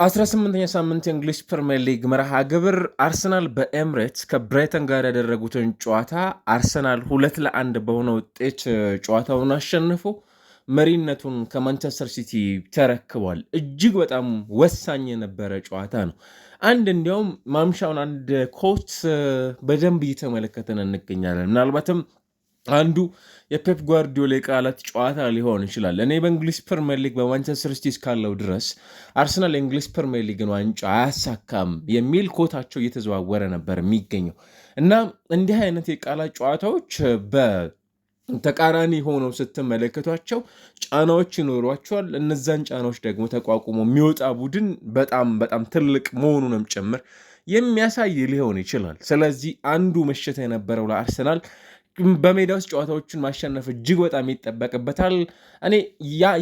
18ኛ ሳምንት የእንግሊዝ ፕሪምየር ሊግ መርሃ ግብር አርሰናል በኤምሬትስ ከብራይተን ጋር ያደረጉትን ጨዋታ አርሰናል 2-1 በሆነ ውጤት ጨዋታውን አሸንፎ መሪነቱን ከማንቸስተር ሲቲ ተረክቧል። እጅግ በጣም ወሳኝ የነበረ ጨዋታ ነው። እንዲያውም ማምሻውን አንድ ኮት በደንብ እየተመለከተን እንገኛለን። ምናልባትም አንዱ የፔፕ ጓርዲዮላ የቃላት ጨዋታ ሊሆን ይችላል። እኔ በእንግሊዝ ፕሪምየር ሊግ በማንቸስተር ሲቲ እስካለው ድረስ አርሰናል የእንግሊዝ ፕሪምየር ሊግን ዋንጫ አያሳካም የሚል ኮታቸው እየተዘዋወረ ነበር የሚገኘው እና እንዲህ አይነት የቃላት ጨዋታዎች በተቃራኒ ሆነው ስትመለከቷቸው ጫናዎች ይኖሯቸዋል። እነዛን ጫናዎች ደግሞ ተቋቁሞ የሚወጣ ቡድን በጣም በጣም ትልቅ መሆኑንም ጭምር የሚያሳይ ሊሆን ይችላል። ስለዚህ አንዱ ምሽት የነበረው ለአርሰናል በሜዳ ውስጥ ጨዋታዎችን ማሸነፍ እጅግ በጣም ይጠበቅበታል። እኔ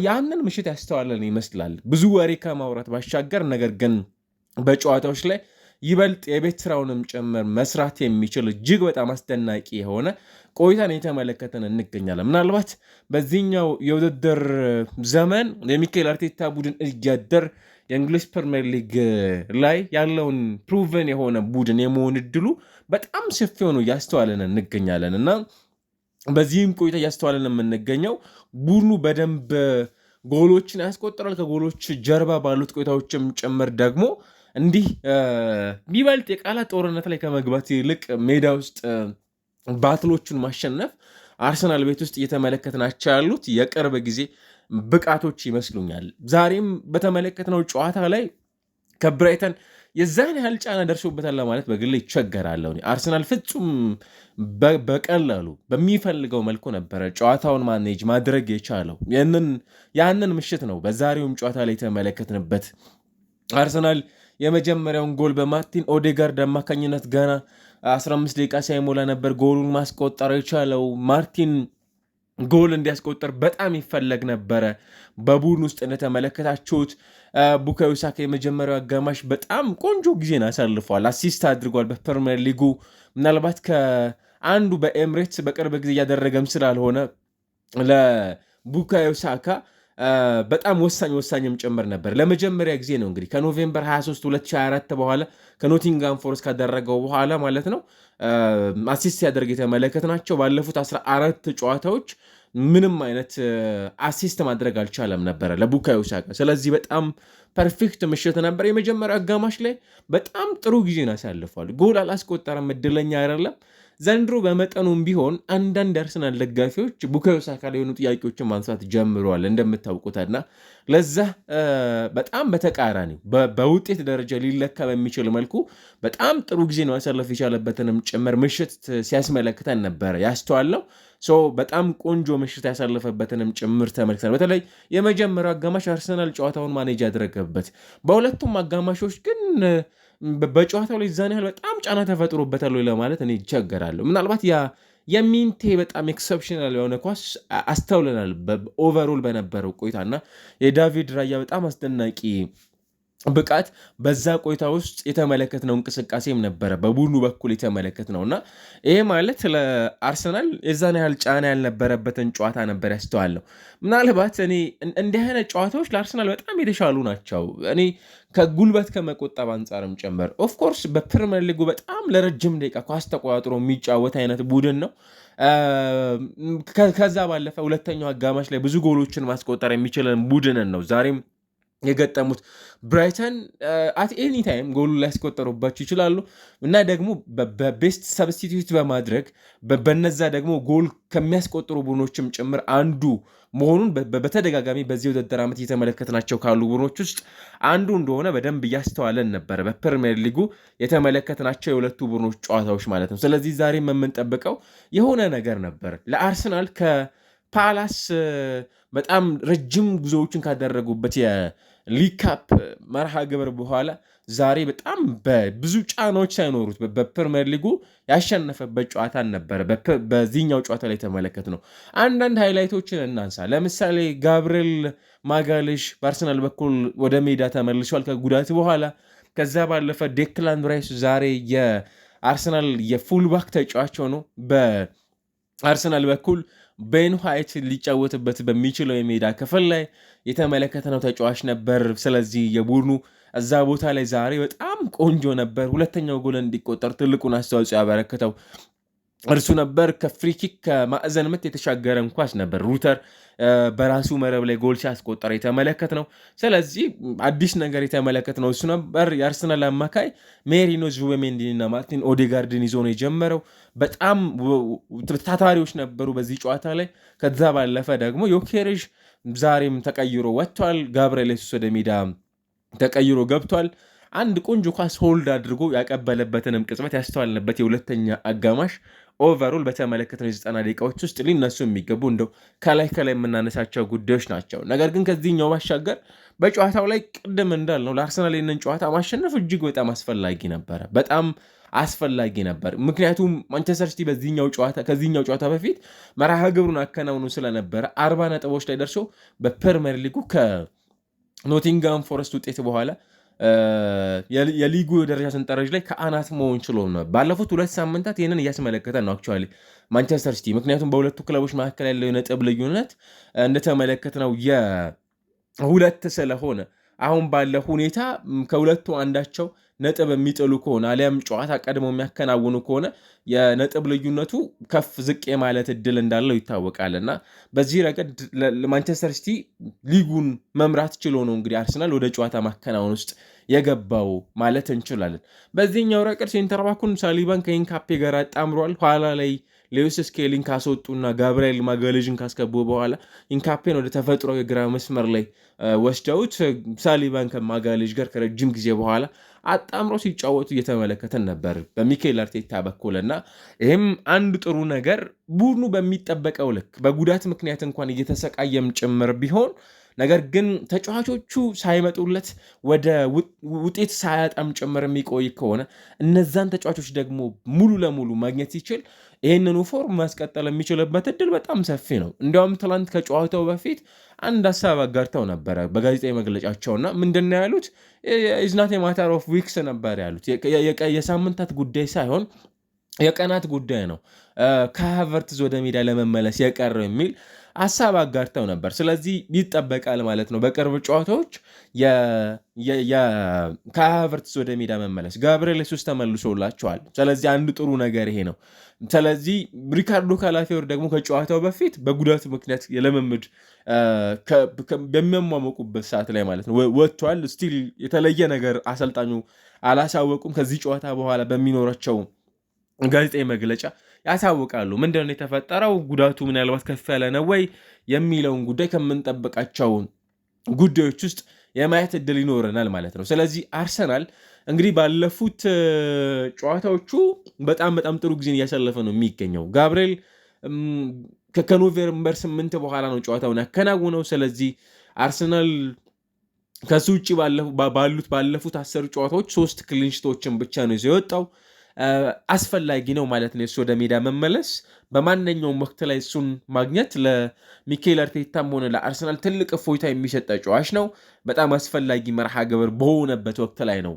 ያንን ምሽት ያስተዋለን ይመስላል ብዙ ወሬ ከማውራት ባሻገር፣ ነገር ግን በጨዋታዎች ላይ ይበልጥ የቤት ስራውንም ጭምር መስራት የሚችል እጅግ በጣም አስደናቂ የሆነ ቆይታን የተመለከተን እንገኛለን። ምናልባት በዚህኛው የውድድር ዘመን የሚካኤል አርቴታ ቡድን እያደር የእንግሊዝ ፕሪምየር ሊግ ላይ ያለውን ፕሩቨን የሆነ ቡድን የመሆን እድሉ በጣም ሰፊ ሆኖ እያስተዋለን እንገኛለን እና በዚህም ቆይታ እያስተዋለን የምንገኘው ቡድኑ በደንብ ጎሎችን ያስቆጥራል። ከጎሎች ጀርባ ባሉት ቆይታዎችም ጭምር ደግሞ እንዲህ ቢበልጥ የቃላት ጦርነት ላይ ከመግባት ይልቅ ሜዳ ውስጥ ባትሎቹን ማሸነፍ አርሰናል ቤት ውስጥ እየተመለከትናቸው ያሉት የቅርብ ጊዜ ብቃቶች ይመስሉኛል። ዛሬም በተመለከትነው ጨዋታ ላይ ከብራይተን የዛን ያህል ጫና ደርሶበታል ለማለት በግሌ ይቸገራለሁ። አርሰናል ፍጹም በቀላሉ በሚፈልገው መልኩ ነበረ ጨዋታውን ማኔጅ ማድረግ የቻለው። ያንን ምሽት ነው በዛሬውም ጨዋታ ላይ የተመለከትንበት። አርሰናል የመጀመሪያውን ጎል በማርቲን ኦዴጋርድ አማካኝነት ገና 15 ደቂቃ ሳይሞላ ነበር ጎሉን ማስቆጠር የቻለው። ማርቲን ጎል እንዲያስቆጠር በጣም ይፈለግ ነበረ። በቡድን ውስጥ እንደተመለከታችሁት ቡካዮ ሳካ የመጀመሪያው አጋማሽ በጣም ቆንጆ ጊዜን አሳልፏል። አሲስት አድርጓል በፕሪሚየር ሊጉ። ምናልባት ከአንዱ በኤምሬትስ በቅርብ ጊዜ እያደረገም ስላልሆነ ለቡካዮ ሳካ በጣም ወሳኝም ጭምር ነበር። ለመጀመሪያ ጊዜ ነው እንግዲህ ከኖቬምበር 23 2024 በኋላ ከኖቲንጋም ፎረስት ካደረገው በኋላ ማለት ነው አሲስት ያደርግ የተመለከትናቸው። ባለፉት 14 ጨዋታዎች ምንም አይነት አሲስት ማድረግ አልቻለም ነበረ ለቡካዮ ሳካ። ስለዚህ በጣም ፐርፌክት ምሽት ነበር። የመጀመሪያ አጋማሽ ላይ በጣም ጥሩ ጊዜን አሳልፏል። ጎል አላስቆጠረም፣ እድለኛ አይደለም። ዘንድሮ በመጠኑም ቢሆን አንዳንድ አርሰናል ደጋፊዎች ቡካዮ ሳካ ላይ የሆኑ ጥያቄዎችን ማንሳት ጀምረዋል እንደምታውቁትና ለዛ በጣም በተቃራኒው በውጤት ደረጃ ሊለካ በሚችል መልኩ በጣም ጥሩ ጊዜ ነው ያሳለፍ የቻለበትንም ጭምር ምሽት ሲያስመለክተን ነበረ ያስተዋለው። በጣም ቆንጆ ምሽት ያሳለፈበትንም ጭምር ተመልክተን፣ በተለይ የመጀመሪያው አጋማሽ አርሰናል ጨዋታውን ማኔጅ ያደረገበት፣ በሁለቱም አጋማሾች ግን በጨዋታው ላይ ዛን ያህል በጣም ጫና ተፈጥሮበታል ለማለት እኔ ይቸገራለሁ። ምናልባት የሚንቴ በጣም ኤክሰፕሽናል የሆነ ኳስ አስተውለናል ኦቨሮል በነበረው ቆይታና የዳቪድ ራያ በጣም አስደናቂ ብቃት በዛ ቆይታ ውስጥ የተመለከትነው እንቅስቃሴም ነበረ በቡድኑ በኩል የተመለከትነውና ይሄ ማለት ለአርሰናል የዛን ያህል ጫና ያልነበረበትን ጨዋታ ነበር ያስተዋለው። ምናልባት እኔ እንዲህ አይነት ጨዋታዎች ለአርሰናል በጣም የተሻሉ ናቸው። እኔ ከጉልበት ከመቆጠብ አንጻርም ጭምር ኦፍኮርስ በፕሪሚየር ሊጉ በጣም ለረጅም ደቂቃ ኳስ ተቆጣጥሮ የሚጫወት አይነት ቡድን ነው። ከዛ ባለፈ ሁለተኛው አጋማሽ ላይ ብዙ ጎሎችን ማስቆጠር የሚችለን ቡድንን ነው ዛሬም የገጠሙት። ብራይተን አት ኤኒ ታይም ጎሉ ሊያስቆጠሩባቸው ይችላሉ እና ደግሞ በቤስት ሰብስቲቱት በማድረግ በነዛ ደግሞ ጎል ከሚያስቆጥሩ ቡድኖችም ጭምር አንዱ መሆኑን በተደጋጋሚ በዚህ ውድድር ዓመት እየተመለከትናቸው ካሉ ቡድኖች ውስጥ አንዱ እንደሆነ በደንብ እያስተዋለን ነበረ በፕሪሚየር ሊጉ የተመለከትናቸው የሁለቱ ቡድኖች ጨዋታዎች ማለት ነው። ስለዚህ ዛሬም የምንጠብቀው የሆነ ነገር ነበር ለአርሰናል ከፓላስ በጣም ረጅም ጉዞዎችን ካደረጉበት የሊግ ካፕ መርሃ ግብር በኋላ ዛሬ በጣም በብዙ ጫናዎች ሳይኖሩት በፕሪሚየር ሊጉ ያሸነፈበት ጨዋታ ነበረ። በዚህኛው ጨዋታ ላይ ተመለከት ነው። አንዳንድ ሃይላይቶችን እናንሳ። ለምሳሌ ጋብርኤል ማጋሌሽ በአርሰናል በኩል ወደ ሜዳ ተመልሷል ከጉዳት በኋላ። ከዛ ባለፈ ዴክላን ራይስ ዛሬ የአርሰናል የፉልባክ ተጫዋች ሆኖ በአርሰናል በኩል ቤን ዋይት ሊጫወትበት በሚችለው የሜዳ ክፍል ላይ የተመለከተነው ተጫዋች ነበር። ስለዚህ የቡድኑ እዛ ቦታ ላይ ዛሬ በጣም ቆንጆ ነበር። ሁለተኛው ጎል እንዲቆጠር ትልቁን አስተዋጽኦ ያበረከተው እርሱ ነበር። ከፍሪኪክ ከማዕዘን ምት የተሻገረን ኳስ ነበር ሩተር በራሱ መረብ ላይ ጎል ሲያስቆጠር የተመለከት ነው። ስለዚህ አዲስ ነገር የተመለከት ነው እሱ ነበር። የአርሰናል አማካይ ሜሪኖ ዙቢሜንዲና ማርቲን ኦዴጋርድን ይዞ ነው የጀመረው። በጣም ታታሪዎች ነበሩ በዚህ ጨዋታ ላይ። ከዛ ባለፈ ደግሞ ዮኬሬዥ ዛሬም ተቀይሮ ወጥቷል። ጋብርኤል ሱስ ወደ ሜዳ ተቀይሮ ገብቷል። አንድ ቆንጆ ኳስ ሆልድ አድርጎ ያቀበለበትንም ቅጽበት ያስተዋልንበት የሁለተኛ አጋማሽ ኦቨሮል በተመለከተው የ90 ደቂቃዎች ውስጥ ሊነሱ የሚገቡ እንደው ከላይ የምናነሳቸው ጉዳዮች ናቸው። ነገር ግን ከዚህኛው ባሻገር በጨዋታው ላይ ቅድም እንዳልነው ለአርሰናል ይህንን ጨዋታ ማሸነፍ እጅግ በጣም አስፈላጊ ነበረ። በጣም አስፈላጊ ነበር። ምክንያቱም ማንቸስተር ሲቲ ከዚህኛው ጨዋታ በፊት መርሃ ግብሩን አከናውኑ ስለነበረ 40 ነጥቦች ላይ ደርሶ በፕሪሚየር ሊጉ ከኖቲንጋም ፎረስት ውጤት በኋላ የሊጉ ደረጃ ሰንጠረዥ ላይ ከአናት መሆን ችሎ ነው። ባለፉት 2 ሳምንታት ይህንን እያስመለከተ ነው አክቹዋሊ ማንቸስተር ሲቲ። ምክንያቱም በሁለቱ ክለቦች መካከል ያለው የነጥብ ልዩነት እንደተመለከት ነው የሁለት ስለሆነ አሁን ባለ ሁኔታ ከሁለቱ አንዳቸው ነጥብ የሚጥሉ ከሆነ አሊያም ጨዋታ ቀድሞ የሚያከናውኑ ከሆነ የነጥብ ልዩነቱ ከፍ ዝቅ የማለት እድል እንዳለው ይታወቃል እና በዚህ ረገድ ማንቸስተር ሲቲ ሊጉን መምራት ችሎ ነው እንግዲህ አርሰናል ወደ ጨዋታ ማከናወን ውስጥ የገባው ማለት እንችላለን። በዚህኛው ረገድ ሴንተር ባኩን ሳሊባን ከኢንካፔ ጋር አጣምሯል። ኋላ ላይ ሌዊስ ስኬሊን ካስወጡና ጋብርኤል ማጋሌዥን ካስገቡ በኋላ ኢንካፔን ወደ ተፈጥሮ የግራ መስመር ላይ ወስደውት ሳሊባን ከማጋሌዥ ጋር ከረጅም ጊዜ በኋላ አጣምሮ ሲጫወቱ እየተመለከተን ነበር በሚኬል አርቴታ በኩልና ይህም አንድ ጥሩ ነገር ቡድኑ በሚጠበቀው ልክ በጉዳት ምክንያት እንኳን እየተሰቃየም ጭምር ቢሆን ነገር ግን ተጫዋቾቹ ሳይመጡለት ወደ ውጤት ሳያጣም ጭምር የሚቆይ ከሆነ እነዛን ተጫዋቾች ደግሞ ሙሉ ለሙሉ ማግኘት ሲችል ይህንኑ ፎርም ማስቀጠል የሚችልበት እድል በጣም ሰፊ ነው። እንዲያውም ትላንት ከጨዋታው በፊት አንድ ሀሳብ አጋርተው ነበረ በጋዜጣዊ መግለጫቸውና ምንድነው ያሉት? ኢዝናት ማተር ኦፍ ዊክስ ነበር ያሉት። የሳምንታት ጉዳይ ሳይሆን የቀናት ጉዳይ ነው ከሃቨርትዝ ወደ ሜዳ ለመመለስ የቀረው የሚል ሀሳብ አጋርተው ነበር። ስለዚህ ይጠበቃል ማለት ነው በቅርብ ጨዋታዎች ከሃቨርትዝ ወደ ሜዳ መመለስ። ጋብርኤል ሱስ ተመልሶላቸዋል። ስለዚህ አንድ ጥሩ ነገር ይሄ ነው። ስለዚህ ሪካርዶ ካላፊዮሪ ደግሞ ከጨዋታው በፊት በጉዳት ምክንያት የለመምድ በሚያሟሙቁበት ሰዓት ላይ ማለት ነው ወጥቷል። ስቲል የተለየ ነገር አሰልጣኙ አላሳወቁም። ከዚህ ጨዋታ በኋላ በሚኖራቸው ጋዜጣዊ መግለጫ ያሳውቃሉ። ምንድነው የተፈጠረው፣ ጉዳቱ ምናልባት ከፍ ያለ ነው ወይ የሚለውን ጉዳይ ከምንጠብቃቸው ጉዳዮች ውስጥ የማየት እድል ይኖረናል ማለት ነው። ስለዚህ አርሰናል እንግዲህ ባለፉት ጨዋታዎቹ በጣም ጥሩ ጊዜን እያሳለፈ ነው የሚገኘው። ጋብርኤል ከኖቬምበር 8 በኋላ ነው ጨዋታውን ያከናውነው። ስለዚህ አርሰናል ከሱ ውጭ ባለፉት 10 ጨዋታዎች 3 ክሊንሽቶችን ብቻ ነው ይዞ የወጣው። አስፈላጊ ነው ማለት ነው እሱ ወደ ሜዳ መመለስ። በማንኛውም ወቅት ላይ እሱን ማግኘት ለሚኬል አርቴታም ሆነ ለአርሰናል ትልቅ እፎይታ የሚሰጥ ተጫዋች ነው። በጣም አስፈላጊ መርሃ ግብር በሆነበት ወቅት ላይ ነው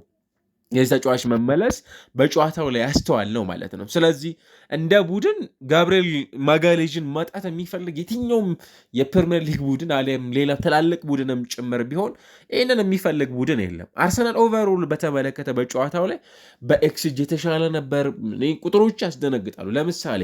የዚህ ተጫዋች መመለስ በጨዋታው ላይ ያስተዋል ነው ማለት ነው። ስለዚህ እንደ ቡድን ጋብርኤል ማጋሌዥን ማጣት የሚፈልግ የትኛውም የፕሪሚየር ሊግ ቡድን አሊያም ሌላ ትላልቅ ቡድንም ጭምር ቢሆን ይህንን የሚፈልግ ቡድን የለም። አርሰናል ኦቨርኦል በተመለከተ በጨዋታው ላይ በኤክስጂ የተሻለ ነበር። ቁጥሮች ያስደነግጣሉ። ለምሳሌ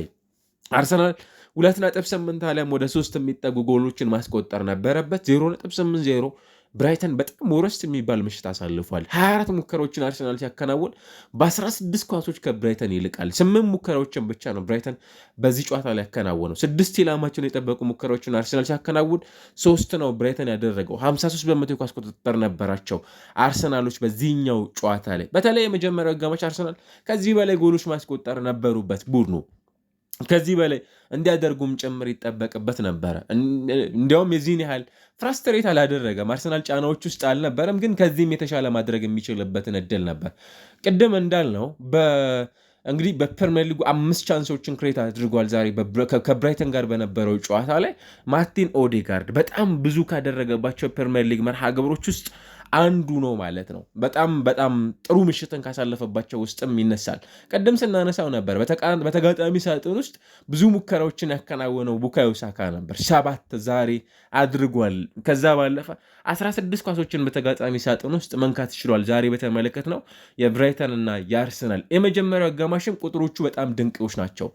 አርሰናል 2.8 አሊያም ወደ 3 የሚጠጉ ጎሎችን ማስቆጠር ነበረበት። 0.80 ብራይተን በጣም ወረስት የሚባል ምሽት አሳልፏል። 24 ሙከራዎችን አርሰናል ሲያከናውን በ16 ኳሶች ከብራይተን ይልቃል። 8 ሙከራዎችን ብቻ ነው ብራይተን በዚህ ጨዋታ ላይ ያከናወነው። 6 ኢላማቸውን የጠበቁ ሙከራዎችን አርሰናል ሲያከናውን 3 ነው ብራይተን ያደረገው። 53 በመቶ የኳስ ቁጥጥር ነበራቸው አርሰናሎች በዚህኛው ጨዋታ ላይ። በተለይ የመጀመሪያው አጋማሽ አርሰናል ከዚህ በላይ ጎሎች ማስቆጠር ነበሩበት ቡድኑ ከዚህ በላይ እንዲያደርጉም ጭምር ይጠበቅበት ነበረ። እንዲያውም የዚህን ያህል ፍራስትሬት አላደረገም። አርሰናል ጫናዎች ውስጥ አልነበረም፣ ግን ከዚህም የተሻለ ማድረግ የሚችልበትን እድል ነበር። ቅድም እንዳልነው እንግዲህ በፕሪሚየር ሊጉ 5 ቻንሶችን ክሬት አድርጓል። ዛሬ ከብራይተን ጋር በነበረው ጨዋታ ላይ ማርቲን ኦዴጋርድ በጣም ብዙ ካደረገባቸው ፕሪሚየር ሊግ መርሃ ግብሮች ውስጥ አንዱ ነው ማለት ነው። በጣም በጣም ጥሩ ምሽትን ካሳለፈባቸው ውስጥም ይነሳል። ቀደም ስናነሳው ነበር በተጋጣሚ ሳጥን ውስጥ ብዙ ሙከራዎችን ያከናወነው ቡካዮ ሳካ ነበር። 7 ዛሬ አድርጓል። ከዛ ባለፈ 16 ኳሶችን በተጋጣሚ ሳጥን ውስጥ መንካት ችሏል። ዛሬ በተመለከት ነው የብራይተን እና የአርሰናል የመጀመሪያው አጋማሽም ቁጥሮቹ በጣም ድንቆች ናቸው።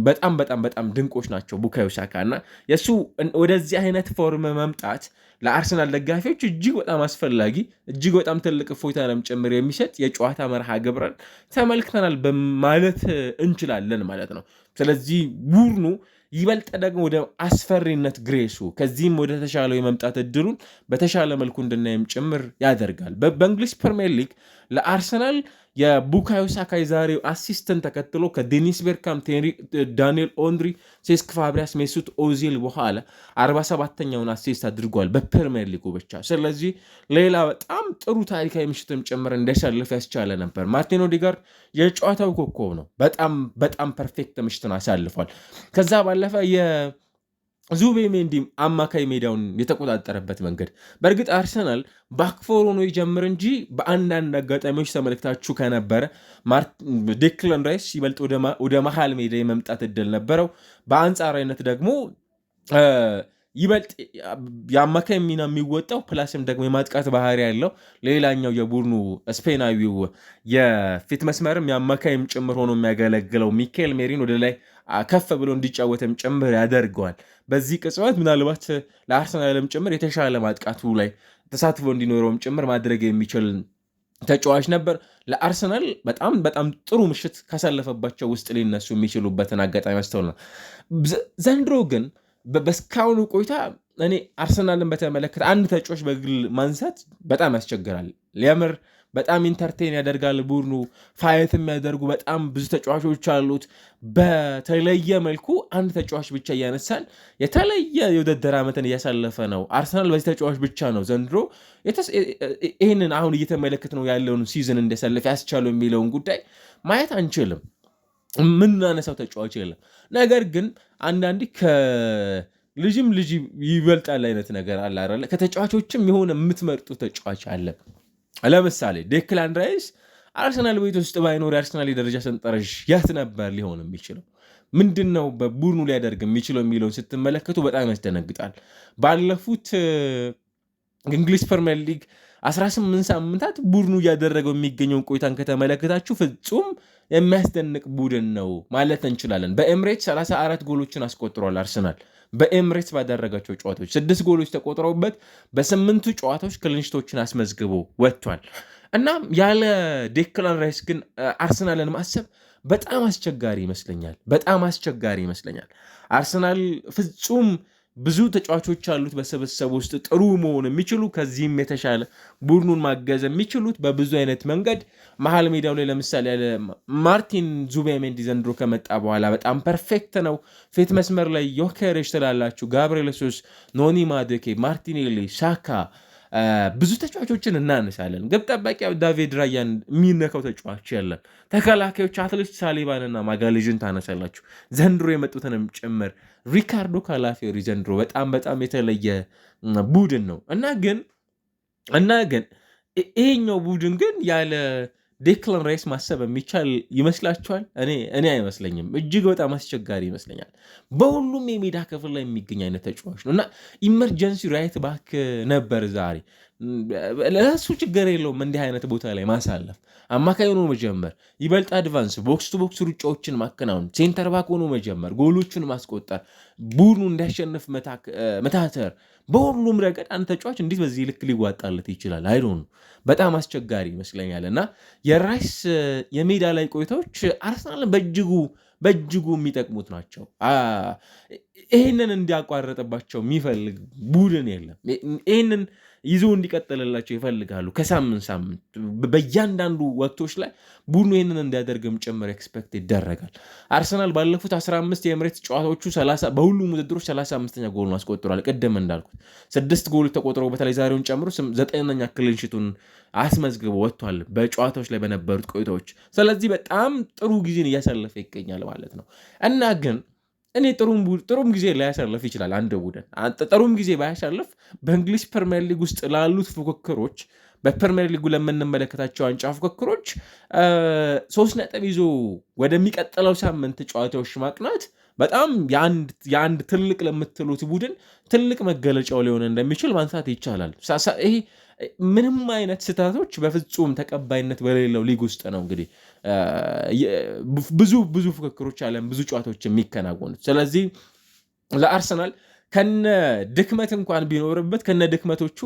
በጣም በጣም በጣም ድንቆች ናቸው ቡካዮ ሳካ እና የእሱ ወደዚህ አይነት ፎርም መምጣት ለአርሰናል ደጋፊዎች እጅግ በጣም አስፈላጊ እጅግ በጣም ትልቅ እፎይታንም ጭምር የሚሰጥ የጨዋታ መርሃ ግብርን ተመልክተናል ማለት እንችላለን ማለት ነው። ስለዚህ ቡድኑ ይበልጥ ደግሞ ወደ አስፈሪነት ግሬሱ ከዚህም ወደ ተሻለው የመምጣት እድሉን በተሻለ መልኩ እንድናይም ጭምር ያደርጋል። በእንግሊዝ ፕሪሚየር ሊግ ለአርሰናል የቡካዮ ሳካ የዛሬው አሲስትን ተከትሎ ከዴኒስ ቤርካምፕ፣ ዳንኤል ኦንድሪ፣ ሴስክ ፋብሪያስ፣ ሜሱት ኦዚል በኋላ 47ኛውን አሲስት አድርጓል በፕሪሚየር ሊጉ ብቻ። ስለዚህ ሌላ በጣም ጥሩ ታሪካዊ ምሽትም ጭምር እንዲያሳልፍ ያስቻለ ነበር። ማርቲን ኦዴጋርድ የጨዋታው ኮከብ ነው። በጣም በጣም ፐርፌክት ምሽትን አሳልፏል። ከዛ ባለፈ ዙቤሜንዲም አማካይ ሜዳውን የተቆጣጠረበት መንገድ በእርግጥ አርሰናል ባክፎር ሆኖ ይጀምር እንጂ በአንዳንድ አጋጣሚዎች ተመልክታችሁ ከነበረ ዴክላን ራይስ ይበልጥ ወደ መሃል ሜዳ የመምጣት እድል ነበረው። በአንጻራዊነት ደግሞ ይበልጥ የአማካይ ሚና የሚወጣው ፕላስም ደግሞ የማጥቃት ባህሪ ያለው ሌላኛው የቡድኑ ስፔናዊው የፊት መስመርም የአማካይም ጭምር ሆኖ የሚያገለግለው ሚካኤል ሜሪን ወደ ላይ ከፍ ብሎ እንዲጫወትም ጭምር ያደርገዋል። በዚህ ቅጽበት ምናልባት ለአርሰናልም ጭምር የተሻለ ማጥቃቱ ላይ ተሳትፎ እንዲኖረውም ጭምር ማድረግ የሚችል ተጫዋች ነበር። ለአርሰናል በጣም በጣም ጥሩ ምሽት ካሳለፈባቸው ውስጥ ሊነሱ የሚችሉበትን አጋጣሚ አስተውለናል። ዘንድሮ ግን በስካሁኑ ቆይታ እኔ አርሰናልን በተመለከተ አንድ ተጫዋች በግል ማንሳት በጣም ያስቸግራል። የምር በጣም ኢንተርቴን ያደርጋል ቡድኑ፣ ፋየት የሚያደርጉ በጣም ብዙ ተጫዋቾች አሉት። በተለየ መልኩ አንድ ተጫዋች ብቻ እያነሳን የተለየ የውድድር ዓመትን እያሳለፈ ነው አርሰናል በዚህ ተጫዋች ብቻ ነው ዘንድሮ ይህንን አሁን እየተመለከት ነው ያለውን ሲዝን እንዲያሳልፍ ያስቻለው የሚለውን ጉዳይ ማየት አንችልም። ምናነሳው ተጫዋች የለም። ነገር ግን አንዳንዴ ከልጅም ልጅ ይበልጣል አይነት ነገር አለ አይደለ? ከተጫዋቾችም የሆነ የምትመርጡ ተጫዋች አለ። ለምሳሌ ዴክላን ራይስ አርሰናል ቤት ውስጥ ባይኖር የአርሰናል የደረጃ ሰንጠረዥ የት ነበር ሊሆን የሚችለው? ምንድን ነው በቡድኑ ሊያደርግ የሚችለው የሚለውን ስትመለከቱ በጣም ያስደነግጣል። ባለፉት እንግሊዝ ፕሪሚየር ሊግ 18 ሳምንታት ቡድኑ እያደረገው የሚገኘውን ቆይታን ከተመለከታችሁ ፍጹም የሚያስደንቅ ቡድን ነው ማለት እንችላለን። በኤምሬትስ 34 ጎሎችን አስቆጥሯል አርሰናል በኤምሬትስ ባደረጋቸው ጨዋታዎች 6 ጎሎች ተቆጥረውበት በ8ቱ ጨዋታዎች ክሊንሺቶችን አስመዝግቦ ወጥቷል። እና ያለ ዴክላን ራይስ ግን አርሰናልን ማሰብ በጣም አስቸጋሪ ይመስለኛል። አርሰናል ፍጹም ብዙ ተጫዋቾች አሉት በስብስብ ውስጥ ጥሩ መሆን የሚችሉ ከዚህም የተሻለ ቡድኑን ማገዝ የሚችሉት በብዙ አይነት መንገድ መሀል ሜዳው ላይ ለምሳሌ ያለ ማርቲን ዙቤሜንዲ ዘንድሮ ከመጣ በኋላ በጣም ፐርፌክት ነው። ፊት መስመር ላይ ዮኬሬሽ ትላላችሁ፣ ጋብርኤል ሱስ፣ ኖኒ ማዱኬ፣ ማርቲኔሊ፣ ሳካ ብዙ ተጫዋቾችን እናነሳለን። ግብ ጠባቂው ዳቪድ ራያን የሚነካው ተጫዋች የለም። ተከላካዮች አትሌት ሳሊባንና ማጋሌዥን ታነሳላችሁ፣ ዘንድሮ የመጡትንም ጭምር። ሪካርዶ ካላፊዮሪ ዘንድሮ በጣም በጣም የተለየ ቡድን ነው እና ግን ይሄኛው ቡድን ግን ያለ ዴክላን ራይስ ማሰብ የሚቻል ይመስላችኋል? እኔ አይመስለኝም። እጅግ በጣም አስቸጋሪ ይመስለኛል። በሁሉም የሜዳ ክፍል ላይ የሚገኝ አይነት ተጫዋች ነው እና ኢመርጀንሲ ራይት ባክ ነበር ዛሬ። ለሱ ችግር የለውም እንዲህ አይነት ቦታ ላይ ማሳለፍ፣ አማካይ ሆኖ መጀመር፣ ይበልጥ አድቫንስ ቦክስ ቱ ቦክስ ሩጫዎችን ማከናወን፣ ሴንተር ባክ ሆኖ መጀመር፣ ጎሎችን ማስቆጠር፣ ቡድኑ እንዲያሸንፍ መታተር፣ በሁሉም ረገድ አንድ ተጫዋች እንዴት በዚህ ልክ ሊዋጣለት ይችላል? አይዶን በጣም አስቸጋሪ ይመስለኛል እና የራይስ የሜዳ ላይ ቆይታዎች አርሰናልን በእጅጉ የሚጠቅሙት ናቸው። ይህንን እንዲያቋረጥባቸው የሚፈልግ ቡድን የለም። ይህንን ይዞ እንዲቀጥልላቸው ይፈልጋሉ። ከሳምንት ሳምንት በእያንዳንዱ ወቅቶች ላይ ቡድኑ ይህንን እንዲያደርግም ጭምር ኤክስፔክት ይደረጋል። አርሰናል ባለፉት 15 የኤምሬትስ ጨዋታዎቹ በሁሉም ውድድሮች 35ኛ ጎሉን አስቆጥሯል። ቅድም እንዳልኩት 6 ጎሎች ተቆጥረው በተለይ ዛሬውን ጨምሮ 9ኛ ክሊንሺቱን አስመዝግቦ ወጥቷል በጨዋታዎች ላይ በነበሩት ቆይታዎች። ስለዚህ በጣም ጥሩ ጊዜን እያሳለፈ ይገኛል ማለት ነው እና ግን እኔ ጥሩም ጊዜ ላያሳልፍ ይችላል። አንድ ቡድን ጥሩም ጊዜ ባያሳልፍ በእንግሊዝ ፕሪሚየር ሊግ ውስጥ ላሉት ፉክክሮች በፕሪሚየር ሊጉ ለምንመለከታቸው ዋንጫ ፉክክሮች 3 ነጥብ ይዞ ወደሚቀጥለው ሳምንት ጨዋታዎች ማቅናት በጣም የአንድ ትልቅ ለምትሉት ቡድን ትልቅ መገለጫው ሊሆን እንደሚችል ማንሳት ይቻላል። ይሄ ምንም አይነት ስህተቶች በፍጹም ተቀባይነት በሌለው ሊግ ውስጥ ነው እንግዲህ ብዙ ፉክክሮች አለም ብዙ ጨዋታዎች የሚከናወኑት። ስለዚህ ለአርሰናል ከነ ድክመት እንኳን ቢኖርበት ከነ ድክመቶቹ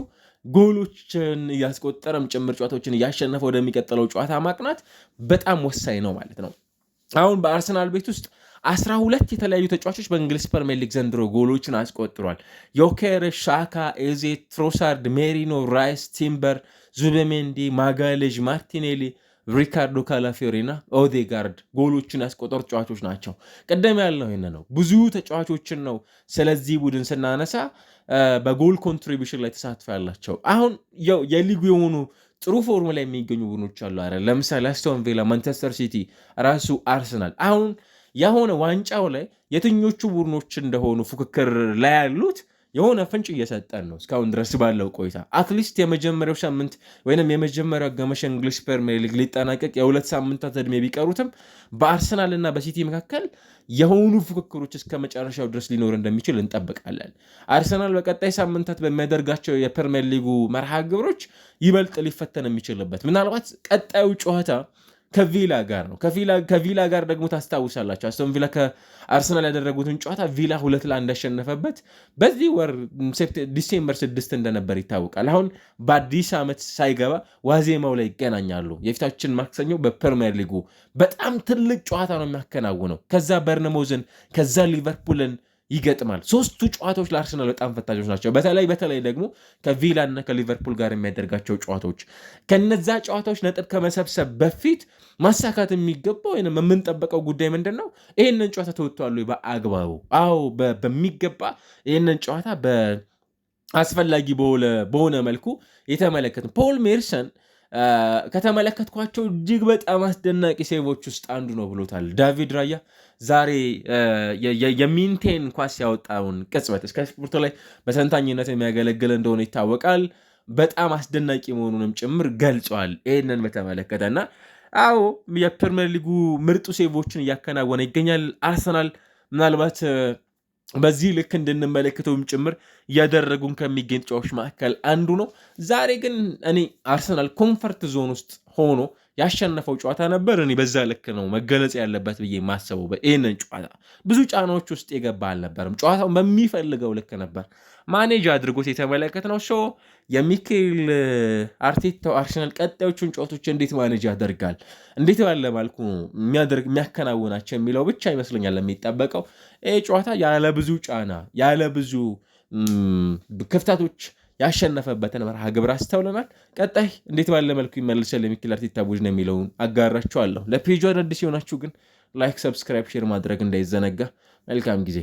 ጎሎችን እያስቆጠረም ጭምር ጨዋታዎችን እያሸነፈ ወደሚቀጥለው ጨዋታ ማቅናት በጣም ወሳኝ ነው ማለት ነው። አሁን በአርሰናል ቤት ውስጥ 12 የተለያዩ ተጫዋቾች በእንግሊዝ ፕሪሚየር ሊግ ዘንድሮ ጎሎችን አስቆጥሯል። ዮኬሬሽ፣ ሳካ፣ ኤዜ፣ ትሮሳርድ፣ ሜሪኖ፣ ራይስ፣ ቲምበር፣ ዙቤሜንዲ፣ ማጋሌዥ፣ ማርቲኔሊ፣ ሪካርዶ ካላፊዮሪና ኦዴጋርድ ጎሎችን ያስቆጠሩ ተጫዋቾች ናቸው። ቀደም ያልነው ይህን ነው። ብዙ ተጫዋቾችን ነው ስለዚህ ቡድን ስናነሳ በጎል ኮንትሪቢሽን ላይ ተሳትፎ ያላቸው አሁን የሊጉ የሆኑ ጥሩ ፎርም ላይ የሚገኙ ቡድኖች አሉ አይደል? ለምሳሌ አስቶን ቪላ፣ ማንቸስተር ሲቲ፣ ራሱ አርሰናል። አሁን የሆነ ዋንጫው ላይ የትኞቹ ቡድኖች እንደሆኑ ፉክክር ላይ ያሉት የሆነ ፍንጭ እየሰጠን ነው እስካሁን ድረስ ባለው ቆይታ። አትሊስት የመጀመሪያው ሳምንት ወይም የመጀመሪያው አጋማሽ እንግሊዝ ፕሪሚየር ሊግ ሊጠናቀቅ የ2 ሳምንታት ዕድሜ ቢቀሩትም በአርሰናል እና በሲቲ መካከል የሆኑ ፉክክሮች እስከ መጨረሻው ድረስ ሊኖር እንደሚችል እንጠብቃለን። አርሰናል በቀጣይ ሳምንታት በሚያደርጋቸው የፕሪሚየር ሊጉ መርሃ ግብሮች ይበልጥ ሊፈተን የሚችልበት ምናልባት ቀጣዩ ጨዋታ ከቪላ ጋር ነው። ከቪላ ጋር ደግሞ ታስታውሳላቸው አስቶን ቪላ ከአርሰናል ያደረጉትን ጨዋታ ቪላ 2-1 ያሸነፈበት በዚህ ወር ዲሴምበር 6 እንደነበር ይታወቃል። አሁን በአዲስ ዓመት ሳይገባ ዋዜማው ላይ ይገናኛሉ። የፊታችን ማክሰኞ በፕሪሚየር ሊጉ በጣም ትልቅ ጨዋታ ነው የሚያከናውነው። ከዛ በርነሞዝን ከዛ ሊቨርፑልን ይገጥማል። 3ቱ ጨዋታዎች ለአርሰናል በጣም ፈታኞች ናቸው። በተለይ ደግሞ ከቪላ እና ከሊቨርፑል ጋር የሚያደርጋቸው ጨዋታዎች ከነዛ ጨዋታዎች ነጥብ ከመሰብሰብ በፊት ማሳካት የሚገባው ወይም የምንጠበቀው ጉዳይ ምንድን ነው? ይህንን ጨዋታ ተወጥቷል በአግባቡ? አዎ በሚገባ ይህንን ጨዋታ በአስፈላጊ በሆነ መልኩ የተመለከትን ፖል ሜርሰን ከተመለከትኳቸው እጅግ በጣም አስደናቂ ሴቮች ውስጥ አንዱ ነው ብሎታል። ዳቪድ ራያ ዛሬ የሚንቴን ኳስ ያወጣውን ቅጽበት እስከ ስፖርቱ ላይ በተንታኝነት የሚያገለግል እንደሆነ ይታወቃል። በጣም አስደናቂ መሆኑንም ጭምር ገልጿል። ይህንን በተመለከተና አዎ የፕሪሚየር ሊጉ ምርጡ ሴቮችን እያከናወነ ይገኛል። አርሰናል ምናልባት በዚህ ልክ እንድንመለከተውም ጭምር እያደረጉን ከሚገኝ ተጫዋቾች መካከል አንዱ ነው። ዛሬ ግን እኔ አርሰናል ኮንፈርት ዞን ውስጥ ሆኖ ያሸነፈው ጨዋታ ነበር። እኔ በዛ ልክ ነው መገለጽ ያለበት ብዬ የማስበው። ይህንን ጨዋታ ብዙ ጫናዎች ውስጥ የገባ አልነበርም። ጨዋታውን በሚፈልገው ልክ ነበር ማኔጅ አድርጎት የተመለከትነው። ሾ የሚካኤል አርቴታው አርሰናል ቀጣዮቹን ጨዋታዎች እንዴት ማኔጅ ያደርጋል፣ እንዴት ባለ መልኩ የሚያከናውናቸው የሚለው ብቻ ይመስለኛል የሚጠበቀው። ይህ ጨዋታ ያለ ብዙ ጫና ያለ ብዙ ክፍተቶች ያሸነፈበትን መርሃ ግብር አስተውለናል። ቀጣይ እንዴት ባለ መልኩ ይመልሳል የሚካኤል አርቴታ ቡድን የሚለውን አጋራችኋለሁ። ለፔጁ አዳዲስ የሆናችሁ ግን ላይክ፣ ሰብስክራይብ፣ ሼር ማድረግ እንዳይዘነጋ። መልካም ጊዜ